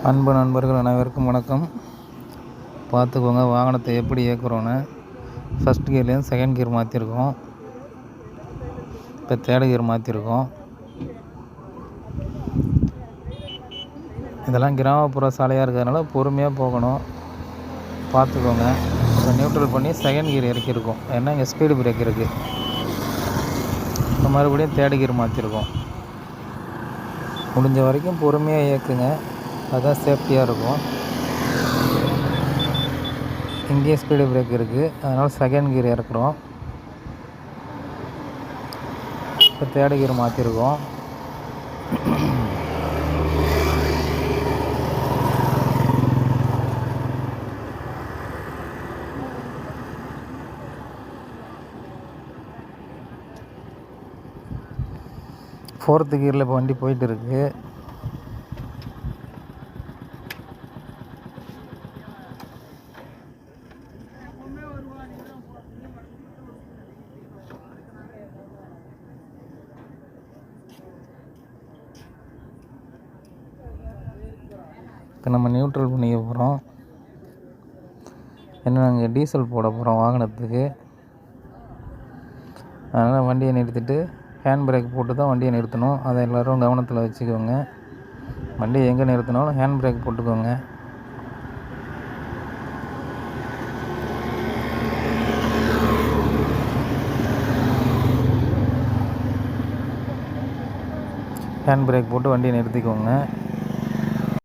அன்பு நண்பர்கள் அனைவருக்கும் வணக்கம். பார்த்துக்கோங்க வாகனத்தை எப்படி இயக்குறோன்னு. ஃபஸ்ட் கியர்லேருந்து செகண்ட் கியர் மாற்றிருக்கோம். இப்போ தேர்ட் கியர் மாற்றிருக்கோம். இதெல்லாம் கிராமப்புற சாலையாக இருக்கிறதுனால பொறுமையாக போகணும். பார்த்துக்கோங்க. இப்போ நியூட்ரல் பண்ணி செகண்ட் கியர் இறக்கியிருக்கோம். ஏன்னா இங்கே ஸ்பீடு பிரேக் இருக்குது. இப்போ மறுபடியும் தேர்ட் கியர் மாற்றிருக்கோம். முடிஞ்ச வரைக்கும் பொறுமையாக இயக்குங்க. அதுதான் சேஃப்டியாக இருக்கும். இங்கேயே ஸ்பீடு பிரேக் இருக்குது, அதனால் செகண்ட் கியர் இறக்குறோம். இப்போ தேர்ட் கியர் மாற்றிருக்கோம். ஃபோர்த்து கியரில் இப்போ வண்டி போயிட்டு இருக்குது. இப்போ நம்ம நியூட்ரல் பண்ணிக்க போகிறோம். ஏன்னா நாங்கள் டீசல் போட போகிறோம் வாகனத்துக்கு. அதனால் வண்டியை நிறுத்திட்டு ஹேண்ட் பிரேக் போட்டு தான் வண்டியை நிறுத்தணும். அதை எல்லோரும் கவனத்தில் வச்சுக்கோங்க. வண்டியை எங்கே நிறுத்தினாலும் ஹேண்ட் பிரேக் போட்டுக்கோங்க. ஹேண்ட் பிரேக் போட்டு வண்டியை நிறுத்திக்கோங்க.